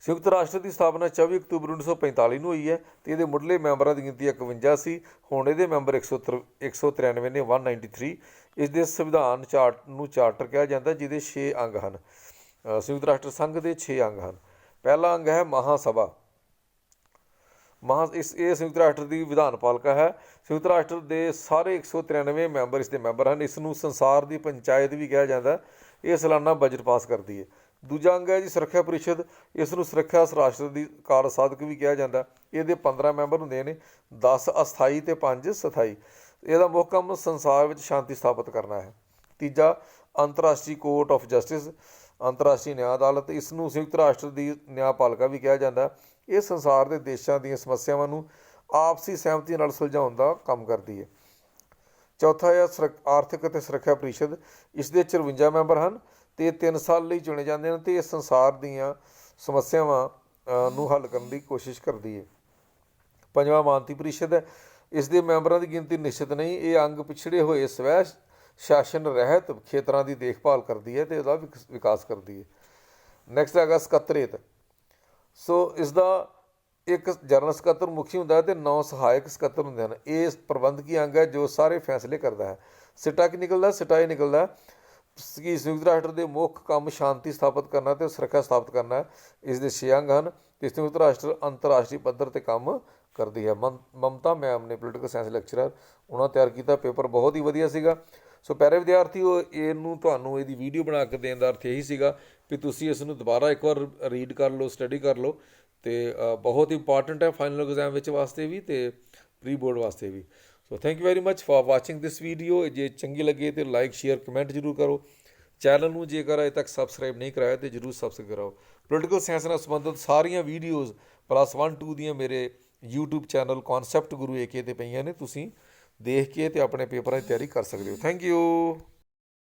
ਸੰਯੁਕਤ ਰਾਸ਼ਟਰ ਦੀ ਸਥਾਪਨਾ 24 ਅਕਤੂਬਰ 1945 ਨੂੰ ਹੋਈ ਹੈ ਅਤੇ ਇਹਦੇ ਮੁੱਢਲੇ ਮੈਂਬਰਾਂ ਦੀ ਗਿਣਤੀ 51 ਸੀ। ਹੁਣ ਇਹਦੇ ਮੈਂਬਰ 193 ਨੇ, 193। ਇਸ ਦੇ ਸੰਵਿਧਾਨ ਨੂੰ ਚਾਰਟਰ ਕਿਹਾ ਜਾਂਦਾ, ਜਿਹਦੇ 6 ਅੰਗ ਹਨ। ਸੰਯੁਕਤ ਰਾਸ਼ਟਰ ਸੰਘ ਦੇ 6 ਅੰਗ ਹਨ। ਪਹਿਲਾ ਅੰਗ ਹੈ ਮਹਾਸਭਾ। ਇਹ ਸੰਯੁਕਤ ਰਾਸ਼ਟਰ ਦੀ ਵਿਧਾਨ ਪਾਲਿਕਾ ਹੈ। ਸੰਯੁਕਤ ਰਾਸ਼ਟਰ ਦੇ ਸਾਰੇ 193 ਮੈਂਬਰ ਇਸ ਦੇ ਮੈਂਬਰ ਹਨ। ਇਸ ਨੂੰ ਸੰਸਾਰ ਦੀ ਪੰਚਾਇਤ ਵੀ ਕਿਹਾ ਜਾਂਦਾ। ਇਹ ਸਾਲਾਨਾ ਬਜਟ ਪਾਸ ਕਰਦੀ ਹੈ। ਦੂਜਾ ਅੰਗ ਹੈ ਜੀ ਸੁਰੱਖਿਆ ਪ੍ਰੀਸ਼ਦ। ਇਸ ਨੂੰ ਸੁਰੱਖਿਆ ਰਾਸ਼ਟਰ ਦੀ ਕਾਰਜ ਸਾਧਕ ਵੀ ਕਿਹਾ ਜਾਂਦਾ। ਇਹਦੇ 15 ਮੈਂਬਰ ਹੁੰਦੇ ਨੇ, 10 ਅਸਥਾਈ ਅਤੇ 5 ਸਥਾਈ। ਇਹਦਾ ਮੁੱਖ ਕੰਮ ਸੰਸਾਰ ਵਿੱਚ ਸ਼ਾਂਤੀ ਸਥਾਪਿਤ ਕਰਨਾ ਹੈ। ਤੀਜਾ, ਅੰਤਰਰਾਸ਼ਟਰੀ ਕੋਰਟ ਆਫ ਜਸਟਿਸ, ਅੰਤਰਰਾਸ਼ਟਰੀ ਨਿਆਂ ਅਦਾਲਤ। ਇਸ ਨੂੰ ਸੰਯੁਕਤ ਰਾਸ਼ਟਰ ਦੀ ਨਿਆਂਪਾਲਿਕਾ ਵੀ ਕਿਹਾ ਜਾਂਦਾ। ਇਹ ਸੰਸਾਰ ਦੇ ਦੇਸ਼ਾਂ ਦੀਆਂ ਸਮੱਸਿਆਵਾਂ ਨੂੰ ਆਪਸੀ ਸਹਿਮਤੀ ਨਾਲ ਸੁਲਝਾਉਣ ਦਾ ਕੰਮ ਕਰਦੀ ਹੈ। ਚੌਥਾ ਹੈ ਆਰਥਿਕ ਅਤੇ ਸੁਰੱਖਿਆ ਪ੍ਰੀਸ਼ਦ। ਇਸ ਦੇ 54 ਮੈਂਬਰ ਹਨ ਅਤੇ ਇਹ 3 ਸਾਲ ਲਈ ਚੁਣੇ ਜਾਂਦੇ ਹਨ ਅਤੇ ਇਹ ਸੰਸਾਰ ਦੀਆਂ ਸਮੱਸਿਆਵਾਂ ਨੂੰ ਹੱਲ ਕਰਨ ਦੀ ਕੋਸ਼ਿਸ਼ ਕਰਦੀ ਹੈ। ਪੰਜਵਾਂ, ਮਾਨਤੀ ਪ੍ਰੀਸ਼ਦ ਹੈ। ਇਸ ਦੇ ਮੈਂਬਰਾਂ ਦੀ ਗਿਣਤੀ ਨਿਸ਼ਚਿਤ ਨਹੀਂ। ਇਹ ਅੰਗ ਪਿਛੜੇ ਹੋਏ ਸਵੈ ਸ਼ਾਸਨ ਰਹਿਤ ਖੇਤਰਾਂ ਦੀ ਦੇਖਭਾਲ ਕਰਦੀ ਹੈ ਅਤੇ ਉਹਦਾ ਵਿਕਾਸ ਕਰਦੀ ਹੈ। ਨੈਕਸਟ ਹੈਗਾ ਸਕੱਤਰੇਤ। ਸੋ ਇਸ ਦਾ ਇੱਕ ਜਨਰਲ ਸਕੱਤਰ ਮੁਖੀ ਹੁੰਦਾ ਹੈ ਅਤੇ 9 ਸਹਾਇਕ ਸਕੱਤਰ ਹੁੰਦੇ ਹਨ। ਇਹ ਪ੍ਰਬੰਧਕੀ ਅੰਗ ਹੈ ਜੋ ਸਾਰੇ ਫੈਸਲੇ ਕਰਦਾ ਹੈ। ਸਿੱਟਾ ਕੀ ਨਿਕਲਦਾ? ਸਿੱਟਾ ਇਹ ਨਿਕਲਦਾ ਕਿ ਸੰਯੁਕਤ ਰਾਸ਼ਟਰ ਦੇ ਮੁੱਖ ਕੰਮ ਸ਼ਾਂਤੀ ਸਥਾਪਿਤ ਕਰਨਾ ਅਤੇ ਸੁਰੱਖਿਆ ਸਥਾਪਿਤ ਕਰਨਾ ਹੈ। ਇਸ ਦੇ 6 ਅੰਗ ਹਨ ਅਤੇ ਸੰਯੁਕਤ ਰਾਸ਼ਟਰ ਅੰਤਰਰਾਸ਼ਟਰੀ ਪੱਧਰ 'ਤੇ ਕੰਮ ਕਰਦੀ ਹੈ। ਮਮਤਾ ਮੈਮ ਨੇ, ਪੋਲੀਟੀਕਲ ਸਾਇੰਸ ਲੈਕਚਰਰ, ਉਹਨਾਂ ਤਿਆਰ ਕੀਤਾ ਪੇਪਰ, ਬਹੁਤ ਹੀ ਵਧੀਆ ਸੀਗਾ। ਸੋ ਪਿਆਰੇ ਵਿਦਿਆਰਥੀਓ, ਤੁਹਾਨੂੰ ਇਹਦੀ ਵੀਡੀਓ ਬਣਾ ਕੇ ਦੇਣ ਦਾ ਅਰਥ ਇਹੀ ਸੀਗਾ ਵੀ ਤੁਸੀਂ ਇਸ ਨੂੰ ਦੁਬਾਰਾ ਇੱਕ ਵਾਰ ਰੀਡ ਕਰ ਲਓ, ਸਟੱਡੀ ਕਰ ਲਓ ਅਤੇ ਬਹੁਤ ਇੰਪੋਰਟੈਂਟ ਹੈ ਫਾਈਨਲ ਐਗਜ਼ਾਮ ਵਿੱਚ ਵਾਸਤੇ ਵੀ ਅਤੇ ਪ੍ਰੀ ਬੋਰਡ ਵਾਸਤੇ ਵੀ। So thank you very much for watching this video. ਜੇ ਚੰਗੀ ਲੱਗੇ ਤਾਂ ਲਾਈਕ, ਸ਼ੇਅਰ, ਕਮੈਂਟ ਜ਼ਰੂਰ ਕਰੋ। ਚੈਨਲ ਨੂੰ ਜੇਕਰ ਅਜੇ ਤੱਕ ਸਬਸਕ੍ਰਾਈਬ ਨਹੀਂ ਕਰਾਇਆ ਤਾਂ ਜ਼ਰੂਰ ਸਬਸਕ੍ਰਾਈਬ ਕਰਾਓ। ਪੋਲੀਟੀਕਲ ਸਾਇੰਸ ਨਾਲ ਸੰਬੰਧਿਤ ਸਾਰੀਆਂ ਵੀਡੀਓਜ਼ +1 2 ਦੀਆਂ ਮੇਰੇ YouTube ਚੈਨਲ ਕਨਸੈਪਟ ਗੁਰੂ AK ਤੇ ਪਈਆਂ ਨੇ, ਤੁਸੀਂ ਦੇਖ ਕੇ ਤੇ ਆਪਣੇ ਪੇਪਰਾਂ ਦੀ ਤਿਆਰੀ ਕਰ ਸਕਦੇ ਹੋ। Thank you.